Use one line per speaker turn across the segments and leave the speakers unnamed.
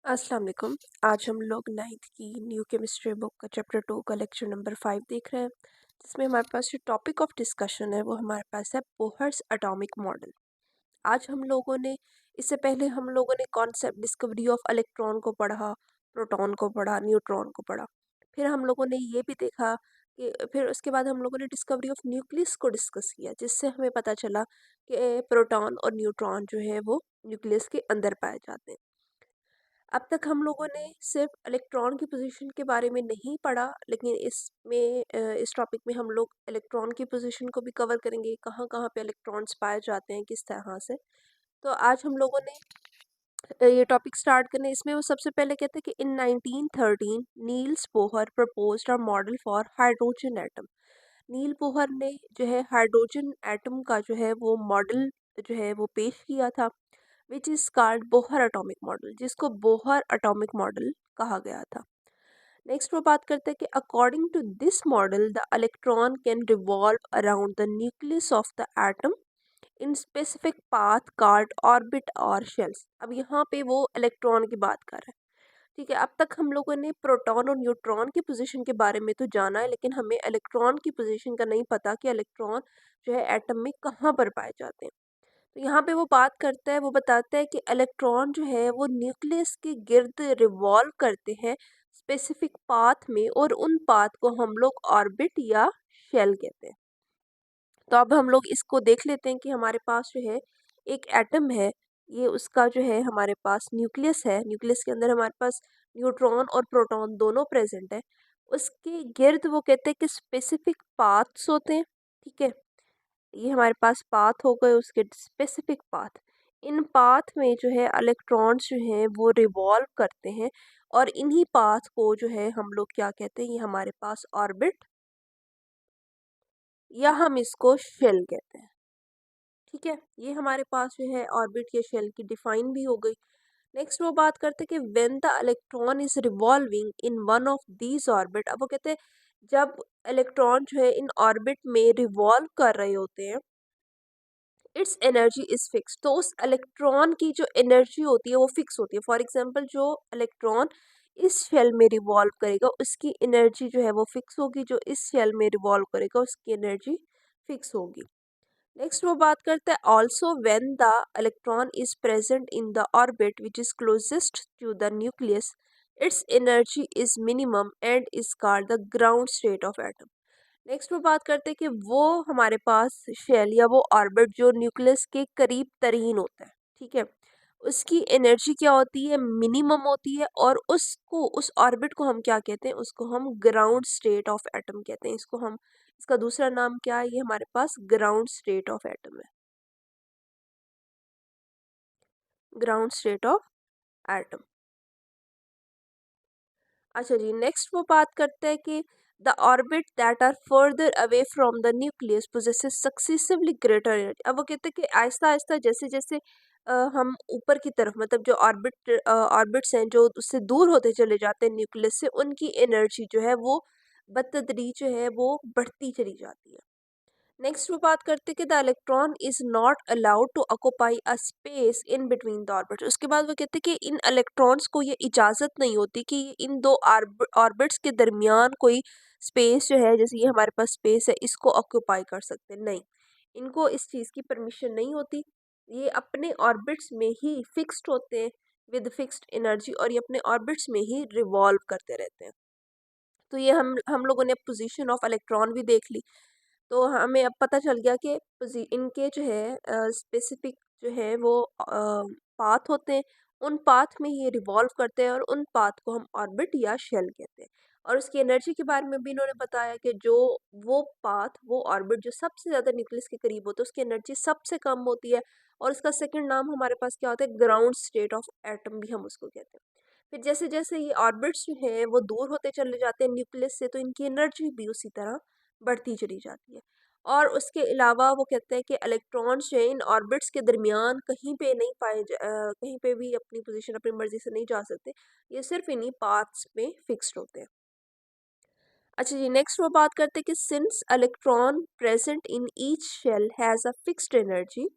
अस्सलाम वालेकुम। आज हम लोग 9th की न्यू केमिस्ट्री बुक का चैप्टर 2 का लेक्चर नंबर 5 देख रहे हैं, जिसमें हमारे पास जो टॉपिक ऑफ डिस्कशन है वो हमारे पास है बोहर्स एटॉमिक मॉडल। आज हम लोगों ने इससे पहले हम लोगों ने कॉन्सेप्ट डिस्कवरी ऑफ इलेक्ट्रॉन को पढ़ा, प्रोटॉन को पढ़ा, न्यूट्रॉन को पढ़ा। फिर हम लोगों ने ये भी देखा कि फिर उसके बाद हम लोगों ने डिस्कवरी ऑफ न्यूक्लियस को डिस्कस किया, जिससे हमें पता चला कि प्रोटॉन और न्यूट्रॉन जो है वो न्यूक्लियस के अंदर पाए जाते हैं। अब तक हम लोगों ने सिर्फ इलेक्ट्रॉन की पोजीशन के बारे में नहीं पढ़ा, लेकिन इस टॉपिक में हम लोग इलेक्ट्रॉन की पोजीशन को भी कवर करेंगे, कहाँ कहाँ पे इलेक्ट्रॉन्स पाए जाते हैं, किस तरह से। तो आज हम लोगों ने ये टॉपिक स्टार्ट करने इसमें वो सबसे पहले कहते हैं कि in 1913 Niels Bohr proposed a model for hydrogen atom. Niels Bohr ने जो है हाइड्रोजन एटम का जो है वो मॉडल जो है वो पेश किया था, which is called Bohr atomic model, जिसको बोहर एटॉमिक मॉडल कहा गया था। नेक्स्ट वो बात करते हैं कि according to this model the electron can revolve around the nucleus of the atom in specific path called orbit और शेल्स। अब यहाँ पे वो इलेक्ट्रॉन की बात कर रहे हैं। ठीक है, अब तक हम लोगों ने प्रोटॉन और न्यूट्रॉन की पोजीशन के बारे में तो जाना है, लेकिन हमें इलेक्ट्रॉन की पोजीशन का नहीं पता कि इलेक्ट्रॉन जो है एटम में कहाँ पर पाए जाते हैं। तो यहाँ पे वो बात करता है, वो बताता है कि इलेक्ट्रॉन जो है वो न्यूक्लियस के गिर्द रिवॉल्व करते हैं स्पेसिफिक पाथ में, और उन पाथ को हम लोग ऑर्बिट या शेल कहते हैं। तो अब हम लोग इसको देख लेते हैं कि हमारे पास जो है एक एटम है, ये उसका जो है हमारे पास न्यूक्लियस है, न्यूक्लियस के अंदर हमारे पास न्यूट्रॉन और प्रोटॉन दोनों प्रेजेंट है। उसके गिर्द वो कहते हैं कि स्पेसिफिक पाथ्स होते हैं। ठीक है, ये हमारे पास पाथ हो गए, उसके स्पेसिफिक पाथ। इन पाथ में जो है इलेक्ट्रॉन्स जो हैं वो रिवॉल्व करते हैं, और इन्हीं पाथ को जो है हम लोग क्या कहते हैं, ये हमारे पास ऑर्बिट या हम इसको शेल कहते हैं। ठीक है, ये हमारे पास जो है ऑर्बिट या शेल की डिफाइन भी हो गई। नेक्स्ट वो बात करते हैं कि when the electron is revolving in one of these orbit. अब वो कहते हैं जब इलेक्ट्रॉन जो है इन ऑर्बिट में रिवॉल्व कर रहे होते हैं, इट्स एनर्जी इज फिक्स। तो उस इलेक्ट्रॉन की जो एनर्जी होती है वो फिक्स होती है। फॉर एग्जांपल, जो इलेक्ट्रॉन इस शेल में रिवॉल्व करेगा उसकी एनर्जी जो है वो फिक्स होगी, जो इस शेल में रिवॉल्व करेगा उसकी एनर्जी फिक्स होगी। नेक्स्ट वो बात करते हैं also when the electron is present in the orbit which is closest to the nucleus, its energy is minimum and is called the ground state of atom. Next वो बात करते हैं कि वो हमारे पास शेल या वो ऑर्बिट जो न्यूक्लियस के करीब तरीन होता है, ठीक है, उसकी एनर्जी क्या होती है, मिनिमम होती है, और उसको उस ऑर्बिट को हम क्या कहते हैं, उसको हम ग्राउंड स्टेट ऑफ एटम कहते हैं। इसको हम इसका दूसरा नाम क्या है, ये हमारे पास ग्राउंड स्टेट ऑफ एटम है, ग्राउंड स्टेट ऑफ एटम। अच्छा जी, नेक्स्ट वो बात करते हैं कि the orbit that are further away from the nucleus possesses successively greater energy. अब वो कहते हैं कि आहिस्ता आहिस्ता जैसे जैसे हम ऊपर की तरफ, मतलब जो ऑर्बिट्स हैं जो उससे दूर होते चले जाते हैं न्यूक्लियस से, उनकी एनर्जी जो है वो बतदरीज जो है वो बढ़ती चली जाती है। नेक्स्ट वो बात करते हैं कि the electron is not allowed to occupy a space in between the orbits. उसके बाद वो कहते हैं कि इन इलेक्ट्रॉन्स को ये इजाज़त नहीं होती कि इन दो ऑर्बिट्स के दरमियान कोई स्पेस जो है, जैसे ये हमारे पास स्पेस है, इसको ऑक्यूपाई कर सकते हैं, नहीं, इनको इस चीज़ की परमिशन नहीं होती। ये अपने ऑर्बिट्स में ही फिक्स्ड होते हैं विद फिक्स्ड एनर्जी, और ये अपने ऑर्बिट्स में ही रिवॉल्व करते रहते हैं। तो ये हम लोगों ने पोजीशन ऑफ इलेक्ट्रॉन भी देख ली। तो हमें अब पता चल गया कि इनके जो है स्पेसिफिक जो है वो पाथ होते हैं, उन पाथ में ये रिवॉल्व करते हैं, और उन पाथ को हम ऑर्बिट या शेल कहते हैं। और उसकी एनर्जी के बारे में भी इन्होंने बताया कि जो वो पाथ, वो ऑर्बिट जो सबसे ज़्यादा न्यूक्लियस के करीब होता है, उसकी एनर्जी सबसे कम होती है, और उसका सेकंड नाम हमारे पास क्या होता है, ग्राउंड स्टेट ऑफ एटम भी हम उसको कहते हैं। फिर जैसे जैसे ये ऑर्बिट्स जो हैं वो दूर होते चले जाते हैं न्यूक्लियस से, तो इनकी एनर्जी भी उसी तरह बढ़ती चली जाती है। और उसके अलावा वो कहते हैं कि इलेक्ट्रॉन्स जो हैं इन ऑर्बिट्स के दरमियान कहीं पे नहीं कहीं पे भी अपनी पोजीशन अपनी मर्जी से नहीं जा सकते, ये सिर्फ इन्हीं पाथ्स में फिक्स्ड होते हैं। अच्छा जी, नेक्स्ट वो बात करते हैं कि since electron present in each shell has a fixed energy,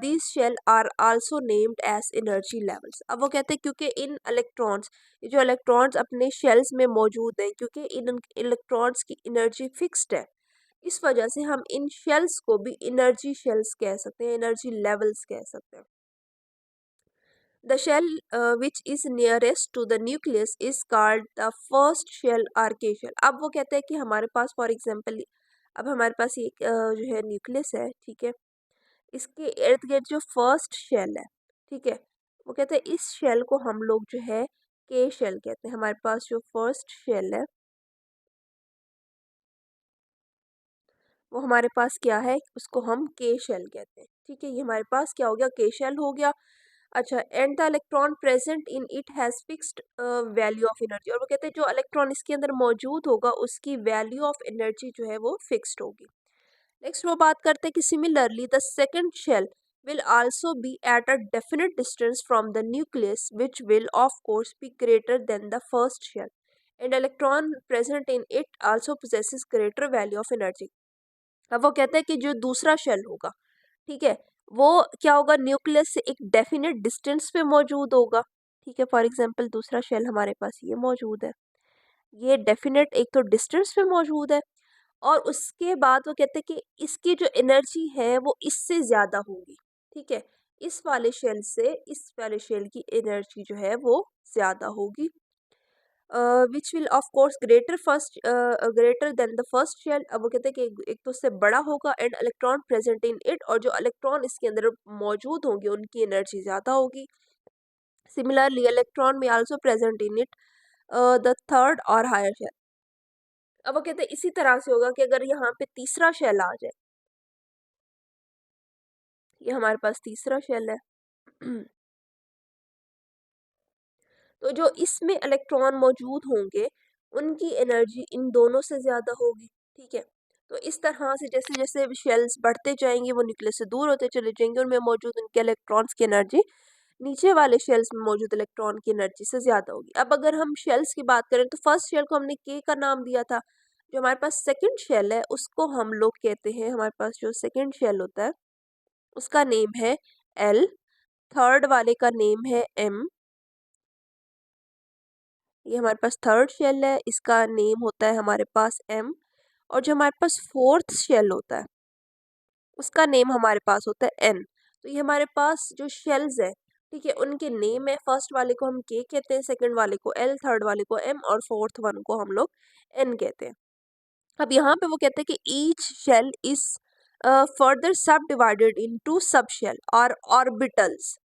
these shell are also named as energy levels. अब वो कहते हैं क्योंकि इन इलेक्ट्रॉन्स, ये जो इलेक्ट्रॉन्स अपने शेल्स में मौजूद हैं, क्योंकि इन इलेक्ट्रॉन्स की एनर्जी फिक्स्ड है, इस वजह से हम इन शेल्स को भी एनर्जी शेल्स कह सकते हैं, एनर्जी लेवल्स कह सकते हैं. The shell which is nearest to the nucleus is called the first shell or K shell. अब वो कहते हैं कि हमारे पास फॉर एग्जांपल, अब हमारे पास एक जो है न्यूक्लियस है, ठीक है, इसके इर्द गिर्द जो फर्स्ट शेल है, ठीक है, वो कहते हैं इस शेल को हम लोग जो है के शेल कहते हैं. हमारे पास जो फर्स्ट शेल है वो हमारे पास क्या है, उसको हम के शेल कहते हैं. ठीक है, ये हमारे पास क्या हो गया, के शेल हो गया. अच्छा, and the electron present in it has fixed value of energy. और वो कहते हैं जो इलेक्ट्रॉन इसके अंदर मौजूद होगा उसकी वैल्यू ऑफ एनर्जी जो है वो फिक्स्ड होगी. नेक्स्ट वो बात करते हैं कि similarly the second shell will also be at a definite distance from the nucleus, which will of course be greater than the first shell, and electron present in it also possesses greater value of energy. अब वो कहते हैं कि जो दूसरा shell होगा, ठीक है, वो क्या होगा, न्यूक्लियस से एक डेफिनेट डिस्टेंस पे मौजूद होगा. ठीक है, फॉर एग्जांपल दूसरा शेल हमारे पास ये मौजूद है, ये डेफिनेट एक तो डिस्टेंस पे मौजूद है, और उसके बाद वो कहते हैं कि इसकी जो एनर्जी है वो इससे ज़्यादा होगी. ठीक है, इस वाले शेल से इस वाले शेल की एनर्जी जो है वो ज़्यादा होगी, which will of course greater than the first shell. अब वो कहते हैं कि एक तो उससे बड़ा होगा, and electron present in it, और जो इलेक्ट्रॉन इसके अंदर मौजूद होंगे उनकी एनर्जी ज़्यादा होगी. सिमिलरली इलेक्ट्रॉन में also present in it the third और हायर शेल. अब वो कहते हैं इसी तरह से होगा कि अगर यहाँ पे तीसरा शेल आ जाए, ये हमारे पास तीसरा शेल है, तो जो इसमें इलेक्ट्रॉन मौजूद होंगे उनकी एनर्जी इन दोनों से ज़्यादा होगी. ठीक है, तो इस तरह से जैसे जैसे शेल्स बढ़ते जाएंगे वो न्यूक्लियस से दूर होते चले जाएंगे, उनमें मौजूद उनके इलेक्ट्रॉन्स की एनर्जी नीचे वाले शेल्स में मौजूद इलेक्ट्रॉन की एनर्जी से ज़्यादा होगी. अब अगर हम शेल्स की बात करें तो फर्स्ट शेल को हमने के का नाम दिया था. जो हमारे पास सेकंड शेल है उसको हम लोग कहते हैं, हमारे पास जो सेकंड शेल होता है उसका नेम है एल, थर्ड वाले का नेम है एम. ये हमारे पास थर्ड शेल है, इसका नेम होता है हमारे पास एम. और जो हमारे पास फोर्थ शेल होता है उसका नेम हमारे पास होता है एन. तो ये हमारे पास जो शेल्स है, ठीक है, उनके नेम है. फर्स्ट वाले को हम के कहते हैं, सेकंड वाले को एल, थर्ड वाले को एम, और फोर्थ वन को हम लोग एन कहते हैं. अब यहाँ पे वो कहते हैं कि ईच शेल इज फर्दर सब डिवाइडेड इनटू सब शेल और ऑर्बिटल्स.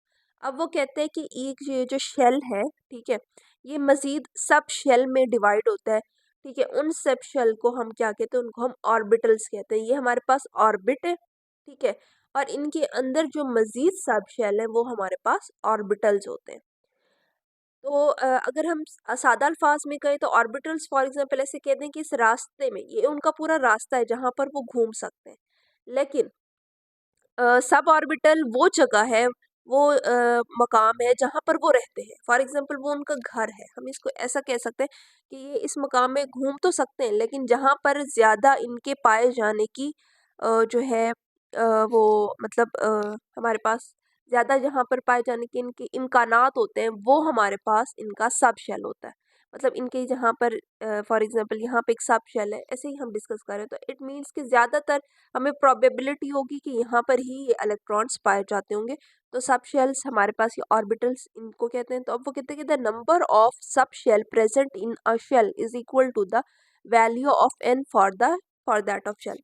अब वो कहते हैं कि एक ये जो शेल है, ठीक है, ये मज़ीद सब शेल में डिवाइड होता है. ठीक है, उन सब शेल को हम क्या कहते हैं, उनको हम ऑर्बिटल्स कहते हैं. ये हमारे पास ऑर्बिट है, ठीक है, और इनके अंदर जो मज़ीद सब शेल है वो हमारे पास ऑर्बिटल्स होते हैं. तो अगर हम सादा अल्फाज में कहें तो ऑर्बिटल्स फॉर एग्जांपल ऐसे कहते हैं कि इस रास्ते में, ये उनका पूरा रास्ता है जहाँ पर वो घूम सकते हैं. लेकिन सब ऑर्बिटल वो जगह है, वो मकाम है जहाँ पर वो रहते हैं. फॉर एग्जांपल वो उनका घर है, हम इसको ऐसा कह सकते हैं कि ये इस मकाम में घूम तो सकते हैं, लेकिन जहाँ पर ज़्यादा इनके पाए जाने की जो है वो मतलब हमारे पास ज़्यादा जहाँ पर पाए जाने के इनके इम्कानात होते हैं वो हमारे पास इनका सब शेल होता है. मतलब इनके जहाँ पर फॉर एग्जांपल यहाँ पे एक सब शेल है, ऐसे ही हम डिस्कस करें तो इट मीन्स कि ज़्यादातर हमें प्रोबेबिलिटी होगी कि यहाँ पर ही ये इलेक्ट्रॉन्स पाए जाते होंगे. तो सब शेल्स हमारे पास ये ऑर्बिटल्स इनको कहते हैं. तो अब वो कहते हैं कि the number of sub shell present in a shell is equal to the value of n for that of shell.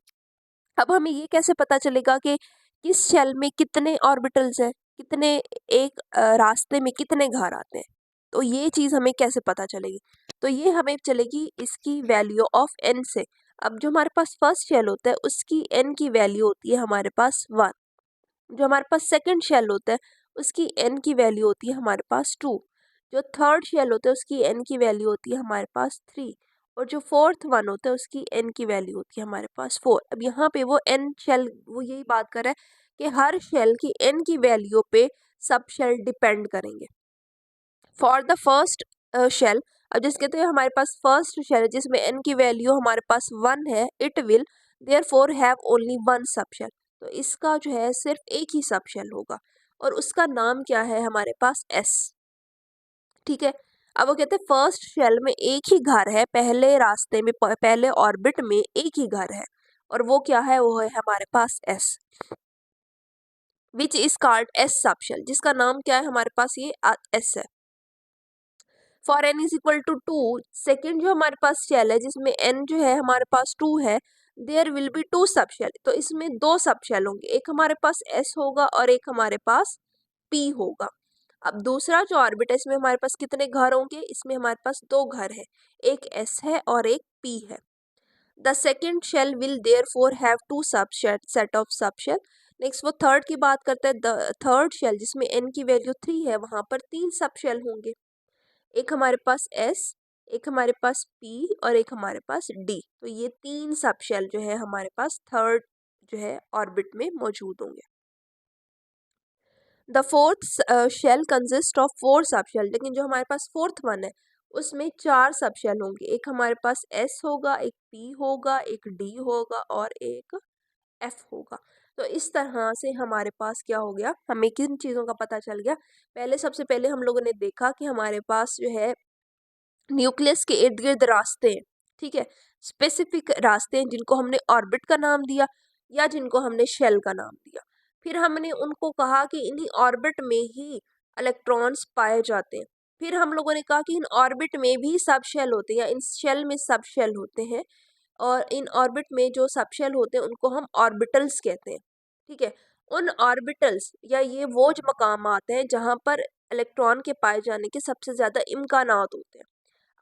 अब हमें ये कैसे पता चलेगा कि किस शेल में कितने ऑर्बिटल्स हैं, कितने एक रास्ते में कितने घर आते हैं, तो ये चीज़ हमें कैसे पता चलेगी. तो ये हमें चलेगी इसकी वैल्यू ऑफ एन से. अब जो हमारे पास फर्स्ट शेल होता है उसकी एन की वैल्यू होती है हमारे पास 1. जो हमारे पास सेकंड शेल होता है उसकी एन की वैल्यू होती है हमारे पास 2. जो थर्ड शेल होता है उसकी एन की वैल्यू होती है हमारे पास 3. और जो फोर्थ वन होता है उसकी एन की वैल्यू होती है हमारे पास 4. अब यहाँ पे वो एन शेल वो यही बात कर रहा है कि हर शेल की एन की वैल्यू पे सब शेल डिपेंड करेंगे. फॉर द फर्स्ट शेल, अब जैसे कहते हैं हमारे पास फर्स्ट शेल है जिसमें एन की वैल्यू हमारे पास 1 है, it will therefore have only one sub shell. तो इसका जो है सिर्फ एक ही सब शेल होगा और उसका नाम क्या है हमारे पास एस। ठीक है, अब वो कहते हैं फर्स्ट शेल में एक ही घर है, पहले रास्ते में पहले ऑर्बिट में एक ही घर है और वो क्या है, वो है हमारे पास s, which is called s sub shell, जिसका नाम क्या है हमारे पास ये एस है। For n is equal to two, second जो हमारे पास शेल है जिसमें एन जो है हमारे पास टू है, there will be two sub shell, तो इसमें दो सब शेल होंगे, एक हमारे पास एस होगा और एक हमारे पास पी होगा। अब दूसरा जो ऑर्बिट है इसमें हमारे पास कितने घर होंगे, इसमें हमारे पास दो घर है, एक एस है और एक पी है। The second shell will therefore have two subset of sub shell. Next वो थर्ड की बात करते हैं, द थर्ड शेल जिसमें एन की वैल्यू 3 है वहां पर तीन सब शेल होंगे, एक हमारे पास एस, एक हमारे पास पी और एक हमारे पास डी, तो ये तीन सब शेल जो है हमारे पास थर्ड जो है ऑर्बिट में मौजूद होंगे। The fourth shell consist of four sub shell, लेकिन जो हमारे पास फोर्थ वन है उसमें चार सब शेल होंगे, एक हमारे पास एस होगा, एक पी होगा, एक डी होगा और एक एफ होगा। तो इस तरह से हमारे पास क्या हो गया, हमें किन चीज़ों का पता चल गया। पहले सबसे पहले हम लोगों ने देखा कि हमारे पास जो है न्यूक्लियस के इर्द गिर्द रास्ते हैं, ठीक है, स्पेसिफिक रास्ते हैं जिनको हमने ऑर्बिट का नाम दिया या जिनको हमने शेल का नाम दिया। फिर हमने उनको कहा कि इन्हीं ऑर्बिट में ही इलेक्ट्रॉन्स पाए जाते हैं। फिर हम लोगों ने कहा कि इन ऑर्बिट में भी सब शेल होते हैं या इन शेल में सब शेल होते हैं, और इन ऑर्बिट में जो सब शेल होते हैं उनको हम ऑर्बिटल्स कहते हैं। ठीक है, उन ऑर्बिटल्स या ये वो जो मकाम आते हैं जहाँ पर इलेक्ट्रॉन के पाए जाने के सबसे ज़्यादा इम्कानात होते हैं।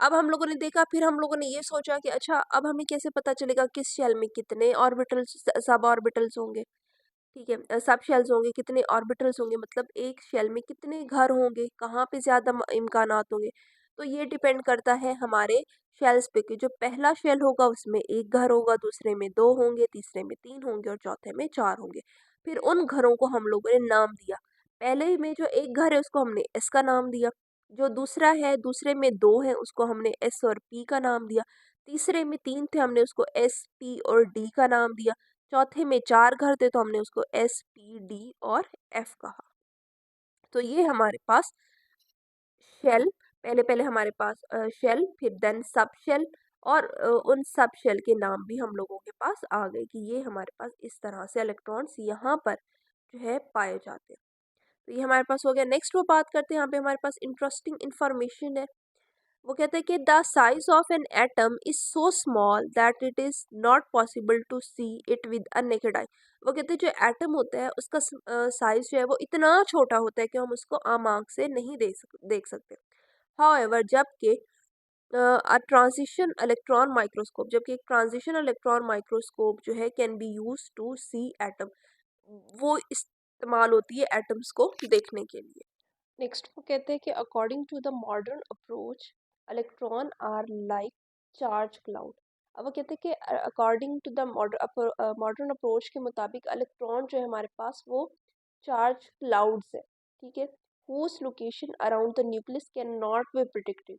अब हम लोगों ने देखा, फिर हम लोगों ने ये सोचा कि अच्छा अब हमें कैसे पता चलेगा किस शेल में कितने ऑर्बिटल्स सब ऑर्बिटल्स होंगे। ठीक है, सब शेल्स होंगे, कितने ऑर्बिटल्स होंगे, मतलब एक शेल में कितने घर होंगे, कहाँ पे ज़्यादा इम्कानात होंगे। तो ये डिपेंड करता है हमारे शेल्स पे कि जो पहला शेल होगा उसमें एक घर होगा, दूसरे में दो होंगे, तीसरे में तीन होंगे और चौथे में चार होंगे। फिर उन घरों को हम लोगों ने नाम दिया। पहले में जो एक घर है उसको हमने एस का नाम दिया, जो दूसरा है दूसरे में दो है उसको हमने एस और पी का नाम दिया, तीसरे में तीन थे हमने उसको एस पी और डी का नाम दिया, चौथे में चार घर थे तो हमने उसको एस पी डी और एफ कहा। तो ये हमारे पास शेल, पहले पहले हमारे पास शेल, फिर देन सब शेल, और उन सब शेल के नाम भी हम लोगों के पास आ गए कि ये हमारे पास इस तरह से इलेक्ट्रॉन्स यहाँ पर जो है पाए जाते हैं। तो ये हमारे पास हो गया। नेक्स्ट वो बात करते हैं, यहाँ पे हमारे पास इंटरेस्टिंग इंफॉर्मेशन है। वो कहते हैं कि the size of an atom is so small that it is not possible to see it with a naked eye. वो कहते हैं जो एटम होता है उसका साइज जो है वो इतना छोटा होता है कि हम उसको आम आंख से नहीं देख सकते। हाउएवर जबकि ट्रांजिशन इलेक्ट्रॉन माइक्रोस्कोप, जबकि एक ट्रांजिशन इलेक्ट्रॉन माइक्रोस्कोप जो है can be use to see atom, वो इस्तेमाल होती है एटम्स को देखने के लिए। नेक्स्ट वो कहते हैं कि according to the modern approach electron are like charge cloud. अब वो कहते हैं कि according to the modern approach के मुताबिक इलेक्ट्रॉन जो है हमारे पास वो चार्ज क्लाउड्स है। ठीक है, whose location around the nucleus can not be predicted,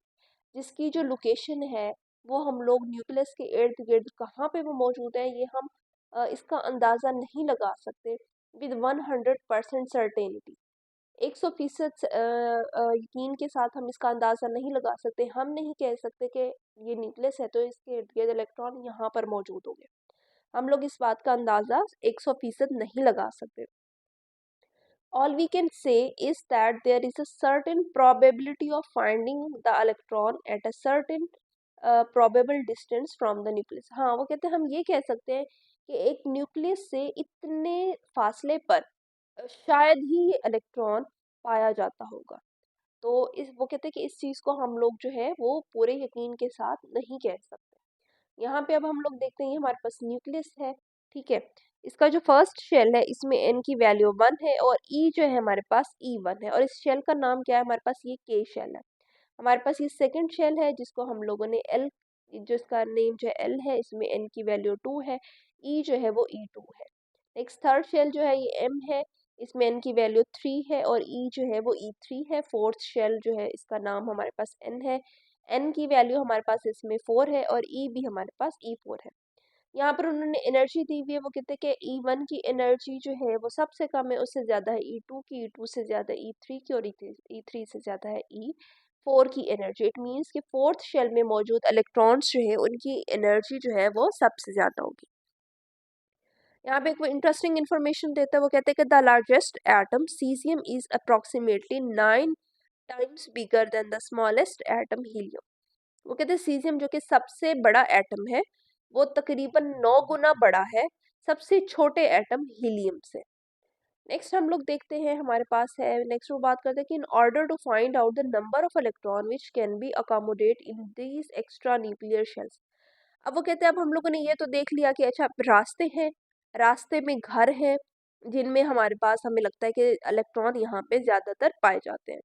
जिसकी जो लोकेशन है वो हम लोग न्यूक्लियस के इर्द गिर्द कहाँ पे वो मौजूद है ये हम इसका अंदाज़ा नहीं लगा सकते विद 100% सर्टेनिटी। 100% यकीन के साथ हम इसका अंदाज़ा नहीं लगा सकते। हम नहीं कह सकते कि ये न्यूक्लियस है तो इसके इर्द गिर्द इलेक्ट्रॉन यहाँ पर मौजूद होंगे। हम लोग इस बात का अंदाज़ा 100% नहीं लगा सकते। All we can say is that there is a certain probability of finding the electron at a certain probable distance from the nucleus। हाँ, वो कहते हैं हम ये कह सकते हैं कि एक न्यूक्लियस से इतने फासले पर शायद ही ये इलेक्ट्रॉन पाया जाता होगा। तो इस वो कहते हैं कि इस चीज़ को हम लोग जो है वो पूरे यकीन के साथ नहीं कह सकते। यहाँ पे अब हम लोग देखते हैं हमारे पास न्यूक्लियस है। ठीक है, इसका जो फर्स्ट शेल है इसमें एन की वैल्यू 1 है और ई जो है हमारे पास E1 है, और इस शेल का नाम क्या है हमारे पास, ये के शेल है। हमारे पास ये सेकंड शेल है जिसको हम लोगों ने एल, जो इसका नेम जो है एल है, इसमें एन की वैल्यू 2 है, ई जो है वो E2 है। नेक्स्ट थर्ड शेल जो है ये एम है, इसमें एन की वैल्यू 3 है और ई जो है वो E3 है। फोर्थ शेल जो है इसका नाम हमारे पास एन है, एन की वैल्यू हमारे पास इसमें 4 है और ई भी हमारे पास E4 है। यहाँ पर उन्होंने एनर्जी दी हुई है, वो कहते हैं कि E1 की एनर्जी जो है वो सबसे कम है, उससे ज़्यादा है E2 की, E2 से ज़्यादा E3 की, और E3 से ज़्यादा है E4 की एनर्जी। इट मीन्स कि फोर्थ शेल में मौजूद इलेक्ट्रॉन्स जो है उनकी एनर्जी जो है वो सबसे ज़्यादा होगी। यहाँ पे एक वो इंटरेस्टिंग इन्फॉर्मेशन देता है, वो कहते हैं कि the largest atom caesium is approximately 9 times bigger than the smallest atom helium. वो कहते हैं सीजियम जो कि सबसे बड़ा एटम है वो तकरीबन 9 गुना बड़ा है सबसे छोटे एटम हीलियम से। नेक्स्ट हम लोग देखते हैं हमारे पास है, नेक्स्ट वो बात करते हैं कि in order to find out the number of electron which can be accommodate in these extra nuclear shells. अब वो कहते हैं अब हम लोगों ने ये तो देख लिया कि अच्छा रास्ते हैं, रास्ते में घर हैं जिनमें हमारे पास हमें लगता है कि इलेक्ट्रॉन यहाँ पे ज्यादातर पाए जाते हैं।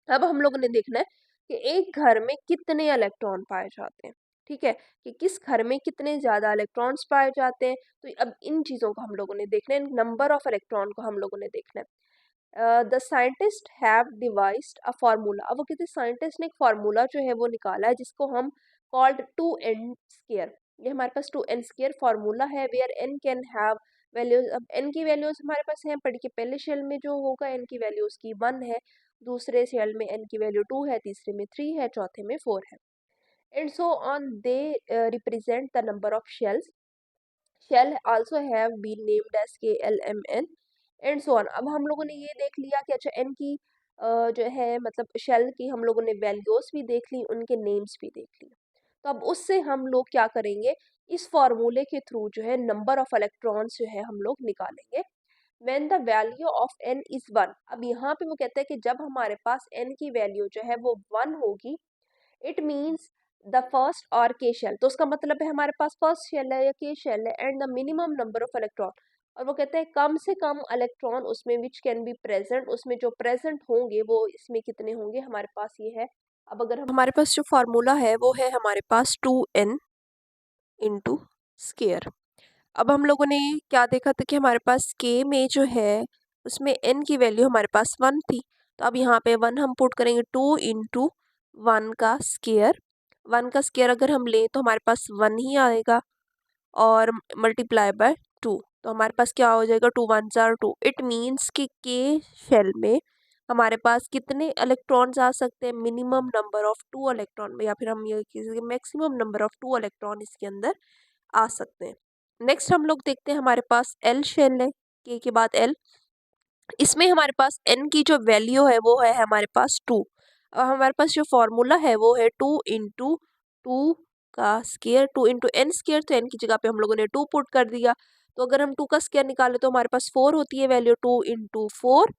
अब हम लोगों ने देखना है कि एक घर में कितने इलेक्ट्रॉन पाए जाते हैं, ठीक है, कि किस घर में कितने ज्यादा इलेक्ट्रॉन्स पाए जाते हैं। तो अब इन चीजों को हम लोगों ने देखना है, नंबर ऑफ इलेक्ट्रॉन को हम लोगों ने देखना है। The scientist have devised a formula. अब वो कहते हैं साइंटिस्ट ने एक फार्मूला जो है वो निकाला है जिसको हम कॉल्ड 2n स्क्वायर। ये हमारे पास 2n स्क्वायर फार्मूला है where n can have values. अब n की वैल्यूज हमारे पास हैं, पढ़ के पहले शेल में जो होगा n की वैल्यू उसकी 1 है, दूसरे शेल में n की वैल्यू 2 है, तीसरे में 3 है, चौथे में 4 है, and so on they represent the number of shells. Shell also have been named as KLMN and so on. अब हम लोगों ने ये देख लिया कि अच्छा n की जो है मतलब शेल की हम लोगों ने वैल्यूज भी देख ली, उनके नेम्स भी देख लिए। तो अब उससे हम लोग क्या करेंगे, इस फॉर्मूले के थ्रू जो है नंबर ऑफ इलेक्ट्रॉन्स जो है हम लोग निकालेंगे। When the value of n is 1। अब यहाँ पे वो कहते हैं कि जब हमारे पास n की वैल्यू जो है वो 1 होगी, इट मीन्स द फर्स्ट और के शेल, तो उसका मतलब है हमारे पास फर्स्ट शेल है या के शेल है, and the minimum number of electron. और वो कहते हैं कम से कम इलेक्ट्रॉन उसमें विच कैन बी प्रेजेंट, उसमें जो प्रेजेंट होंगे वो इसमें कितने होंगे हमारे पास ये है। अब अगर हम हमारे पास जो फार्मूला है वो है हमारे पास 2n × अब हम लोगों ने क्या देखा था कि हमारे पास k में जो है उसमें n की वैल्यू हमारे पास 1 थी, तो अब यहाँ पे 1 हम पुट करेंगे, 2 × 1 का स्क्वायर। 1 का स्क्वायर अगर हम लें तो हमारे पास 1 ही आएगा, और मल्टीप्लाई बाय 2, तो हमारे पास क्या हो जाएगा, 2 × 1 = 2। इट मीन्स कि के शेल में हमारे पास कितने इलेक्ट्रॉन्स आ सकते हैं, मिनिमम नंबर ऑफ 2 इलेक्ट्रॉन, या फिर हम ये कह मैक्सिमम नंबर ऑफ 2 इलेक्ट्रॉन इसके अंदर आ सकते हैं। नेक्स्ट हम लोग देखते हैं हमारे पास एल शेल है, के बाद एल, इसमें हमारे पास एन की जो वैल्यू है वो है हमारे पास 2। अब हमारे पास जो फॉर्मूला है वो है 2 × 2 का स्क्वायर, 2 × n स्क्वायर, तो n की जगह पे हम लोगों ने 2 पुट कर दिया। तो अगर हम 2 का स्क्वायर निकालें तो हमारे पास 4 होती है वैल्यू, 2 × 4,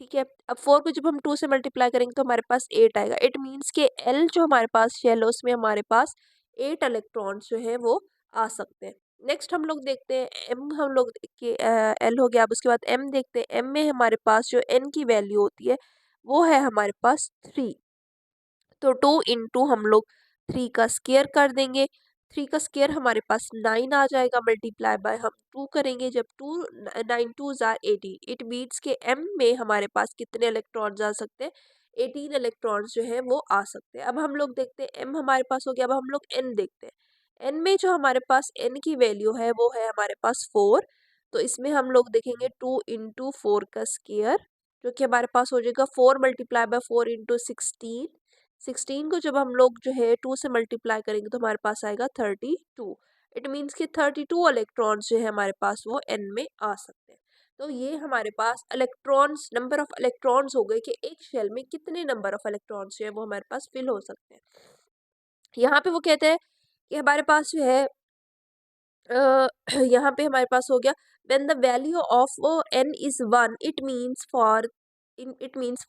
ठीक है। अब 4 को जब हम 2 से मल्टीप्लाई करेंगे तो हमारे पास 8 आएगा। इट मीन्स के एल जो हमारे पास शेल है उसमें हमारे पास 8 इलेक्ट्रॉन्स जो है वो आ सकते हैं। नेक्स्ट हम लोग देखते हैं एम, हम लोग के एल हो गया, अब उसके बाद एम देखते हैं। एम में हमारे पास जो एन की वैल्यू होती है वो है हमारे पास 3, तो 2 × हम लोग 3 का स्क्वायर कर देंगे, 3 का स्क्वायर हमारे पास 9 आ जाएगा, मल्टीप्लाई बाय हम 2 करेंगे, जब 2 9 2 = 18। इट मीन्स के एम में हमारे पास कितने इलेक्ट्रॉन्स आ सकते हैं, 18 इलेक्ट्रॉन्स जो है वो आ सकते हैं। अब हम लोग देखते हैं एम हमारे पास हो गया, अब हम लोग एन देखते हैं। एन में जो हमारे पास एन की वैल्यू है वो है हमारे पास 4, तो इसमें हम लोग देखेंगे 2 × 4 का स्क्वायर, जो कि हमारे पास हो जाएगा 4 × 4 × 16। 16 को जब हम लोग जो है 2 से मल्टीप्लाई करेंगे तो हमारे पास आएगा 32। इट मीन्स कि 32 इलेक्ट्रॉन्स जो है हमारे पास वो एन में आ सकते हैं। तो ये हमारे पास इलेक्ट्रॉन्स, नंबर ऑफ इलेक्ट्रॉन्स हो गए कि एक शेल में कितने नंबर ऑफ इलेक्ट्रॉन्स जो है वो हमारे पास फिल हो सकते हैं। यहाँ पे वो कहते हैं कि हमारे पास जो है यहाँ पे हमारे पास हो गया when the value of n is 1, it means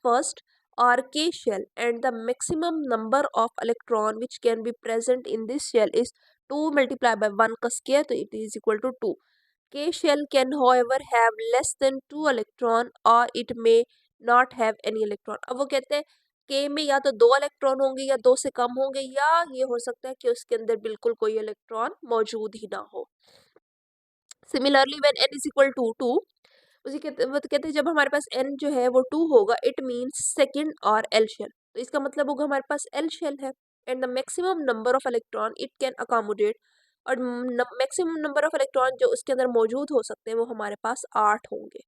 first or k shell, and the maximum number of electron which can be present in this shell is 2 multiplied by 1 का square, तो it is equal to 2। k shell can however have less than 2 electron or it may not have any electron। अब वो कहते हैं के में या तो 2 इलेक्ट्रॉन होंगे या 2 से कम होंगे, या ये हो सकता है कि उसके अंदर बिल्कुल कोई इलेक्ट्रॉन मौजूद ही ना हो। Similarly when n is equal to 2, उसी के वो तो कहते हैं जब हमारे पास n जो है वो 2 होगा, इट मीन्स सेकंड और एल शेल, तो इसका मतलब होगा हमारे पास एल शेल है, and the maximum number of electron it can accommodate और मैक्सिमम नंबर ऑफ इलेक्ट्रॉन जो उसके अंदर मौजूद हो सकते हैं वो हमारे पास 8 होंगे।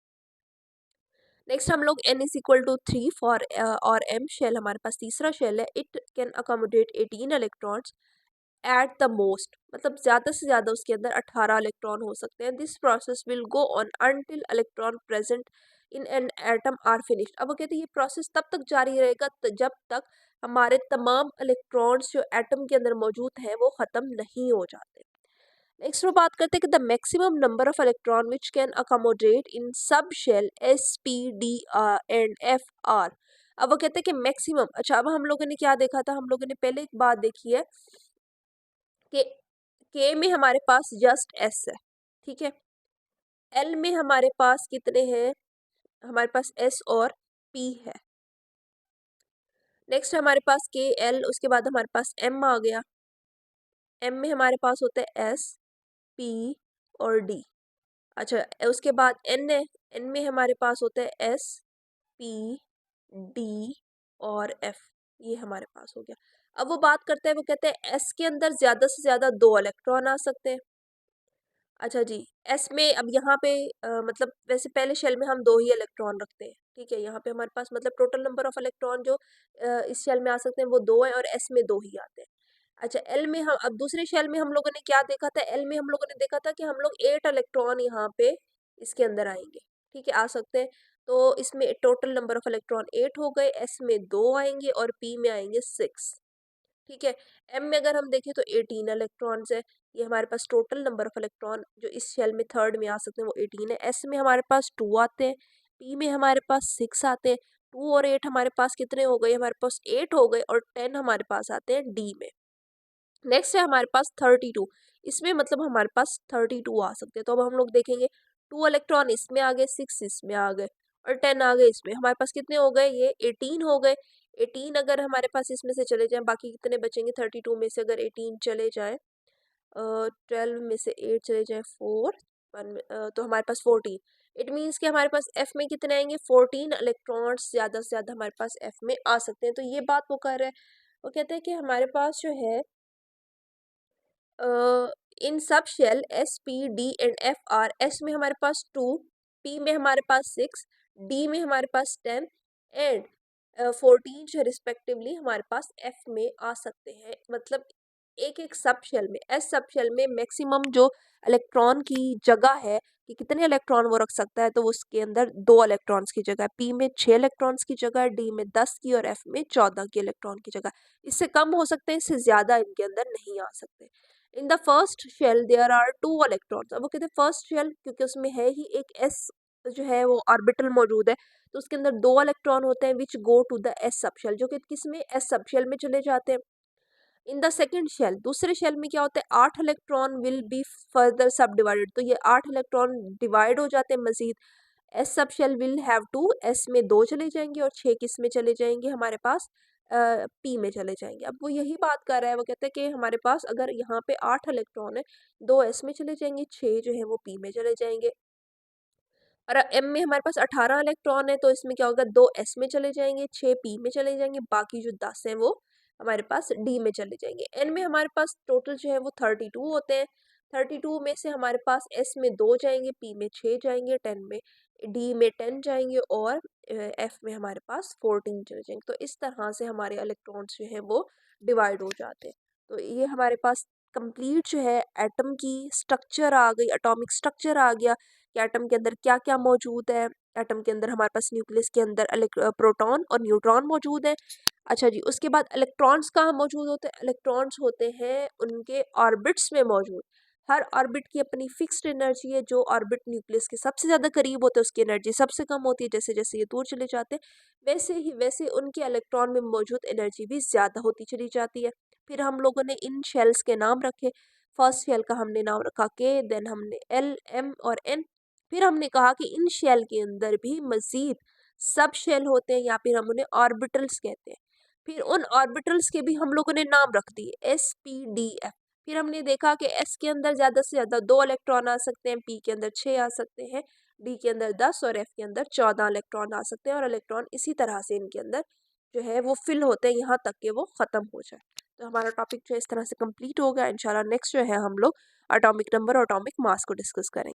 नेक्स्ट हम लोग n is equal to 3 for और m शेल हमारे पास तीसरा शेल है, it can accommodate 18 electrons at the most, मतलब ज़्यादा से ज़्यादा उसके अंदर 18 इलेक्ट्रॉन हो सकते हैं। This process will go on until electron present in an atom are finished. अब वो कहते हैं ये प्रोसेस तब तक जारी रहेगा जब तक हमारे तमाम इलेक्ट्रॉन्स जो एटम के अंदर मौजूद हैं वो ख़त्म नहीं हो जाते। नेक्स्ट वो बात करते हैं कि the maximum number of electron which can accommodate in sub shell S P D and F are. अब वो कहते हैं कि मैक्सिमम, अच्छा अब हम लोगों ने क्या देखा था, हम लोगों ने पहले एक बात देखी है कि के में हमारे पास जस्ट एस है, ठीक है। एल में हमारे पास कितने हैं, हमारे पास एस और पी है। नेक्स्ट हमारे पास के एल, उसके बाद हमारे पास एम आ गया। एम में हमारे पास होते हैं एस पी और डी। अच्छा उसके बाद एन है, एन में हमारे पास होते हैं एस पी डी और एफ, ये हमारे पास हो गया। अब वो बात करते हैं, वो कहते हैं एस के अंदर ज़्यादा से ज़्यादा 2 इलेक्ट्रॉन आ सकते हैं। अच्छा जी, एस में अब यहाँ पे मतलब वैसे पहले शेल में हम 2 ही इलेक्ट्रॉन रखते हैं, ठीक है। यहाँ पे हमारे पास मतलब टोटल नंबर ऑफ इलेक्ट्रॉन जो इस शेल में आ सकते हैं वो 2 है और एस में 2 ही आते हैं। अच्छा एल में हम अब दूसरे शेल में हम लोगों ने क्या देखा था, एल में हम लोगों ने देखा था कि हम लोग 8 इलेक्ट्रॉन यहाँ पे इसके अंदर आएंगे, ठीक है, आ सकते हैं। तो इसमें टोटल नंबर ऑफ इलेक्ट्रॉन 8 हो गए, एस में 2 आएंगे और पी में आएंगे 6, ठीक है। एम में अगर हम देखें तो 18 इलेक्ट्रॉन्स है, ये हमारे पास टोटल नंबर ऑफ इलेक्ट्रॉन जो इस शेल में थर्ड में आ सकते हैं वो 18 है। एस में हमारे पास 2 आते हैं, पी में हमारे पास 6 आते हैं। 2 और 8 हमारे पास कितने हो गए, हमारे पास 8 हो गए और 10 हमारे पास आते हैं डी में। नेक्स्ट है हमारे पास 32, इसमें मतलब हमारे पास 32 आ सकते हैं। तो अब हम लोग देखेंगे 2 इलेक्ट्रॉन इसमें आ गए, 6 इसमें आ गए और 10 आ गए इसमें, हमारे पास कितने हो गए, ये 18 हो गए। 18 अगर हमारे पास इसमें से चले जाएं, बाकी कितने बचेंगे, 32 में से अगर 18 चले जाएं, 12 में से 8 चले जाएं, 4 1 में, तो हमारे पास 14। इट मीन्स कि हमारे पास एफ में कितने आएंगे, 14 इलेक्ट्रॉन्स ज़्यादा से ज़्यादा हमारे पास एफ में आ सकते हैं। तो ये बात वो कर रहे हैं, वो कहते हैं कि हमारे पास जो है इन sub shell S P D and F are, s में हमारे पास 2, पी में हमारे पास 6, डी में हमारे पास 10 एंड 14 जो रिस्पेक्टिवली हमारे पास एफ में आ सकते हैं। मतलब एक एक सब शेल में, एस सब शेल में मैक्सिमम जो इलेक्ट्रॉन की जगह है कि कितने इलेक्ट्रॉन वो रख सकता है, तो उसके अंदर 2 इलेक्ट्रॉन्स की जगह, पी में 6 इलेक्ट्रॉन्स की जगह, डी में 10 की और एफ में 14 की इलेक्ट्रॉन की जगह। इससे कम हो सकते हैं, इससे ज़्यादा इनके अंदर नहीं आ सकते। In the first shell there are 2 electrons. अब वो कहते हैं फर्स्ट शेल क्योंकि उसमें है ही एक एस जो है वो ऑर्बिटल मौजूद है, तो उसके अंदर 2 इलेक्ट्रॉन होते हैं which go to the s sub shell, जो कि किस में, एस सब शेल में चले जाते हैं। इन द सेकेंड शेल, दूसरे शेल में क्या होता है, 8 electron will be further subdivided, तो ये 8 इलेक्ट्रॉन डिवाइड हो जाते हैं मजीद। S sub shell will have two, s में 2 चले जाएंगे और 6 किस में चले जाएंगे, हमारे पास पी में चले जाएंगे। अब वो यही बात कर रहा है, वो कहते हैं कि हमारे पास अगर यहाँ पे 8 इलेक्ट्रॉन है, 2 एस में चले जाएंगे, 6 जो है वो पी में चले जाएंगे। और एम में हमारे पास 18 इलेक्ट्रॉन है, तो इसमें क्या होगा, 2 एस में चले जाएंगे, 6 पी में चले जाएंगे, बाकी जो 10 हैं वो हमारे पास डी में चले जाएंगे। एन में हमारे पास टोटल जो है वो 32 होते हैं। 32 में से हमारे पास एस में 2 जाएंगे, पी में 6 जाएंगे, 10 में डी में 10 जाएंगे और एफ में हमारे पास 14 चले जाएंगे। तो इस तरह से हमारे इलेक्ट्रॉन्स जो है वो डिवाइड हो जाते हैं। तो ये हमारे पास कंप्लीट जो है एटम की स्ट्रक्चर आ गई, एटॉमिक स्ट्रक्चर आ गया कि एटम के अंदर क्या क्या मौजूद है। एटम के अंदर हमारे पास न्यूक्लियस के अंदर प्रोटॉन और न्यूट्रॉन मौजूद है। अच्छा जी, उसके बाद इलेक्ट्रॉन्स कहाँ मौजूद होते हैं, इलेक्ट्रॉन्स होते हैं उनके ऑर्बिट्स में मौजूद। हर ऑर्बिट की अपनी फिक्स्ड एनर्जी है, जो ऑर्बिट न्यूक्लियस के सबसे ज़्यादा करीब होते हैं उसकी एनर्जी सबसे कम होती है, जैसे जैसे ये दूर चले जाते हैं वैसे उनके इलेक्ट्रॉन में मौजूद एनर्जी भी ज़्यादा होती चली जाती है। फिर हम लोगों ने इन शेल्स के नाम रखे, फर्स्ट शेल का हमने नाम रखा के, देन हमने एल एम और एन। फिर हमने कहा कि इन शेल के अंदर भी मजीद सब शेल होते हैं या फिर हम उन्हें ऑर्बिटल्स कहते हैं। फिर उन ऑर्बिटल्स के भी हम लोगों ने नाम रख दिए एस पी डी एफ। फिर हमने देखा कि एस के अंदर ज़्यादा से ज़्यादा 2 इलेक्ट्रॉन आ सकते हैं, पी के अंदर 6 आ सकते हैं, डी के अंदर 10 और एफ के अंदर 14 इलेक्ट्रॉन आ सकते हैं। और इलेक्ट्रॉन इसी तरह से इनके अंदर जो है वो फिल होते हैं यहाँ तक कि वो ख़त्म हो जाए। तो हमारा टॉपिक जो है इस तरह से कंप्लीट हो गया। इंशाल्लाह नेक्स्ट जो है हम लोग एटॉमिक नंबर और एटॉमिक मास को डिस्कस करेंगे।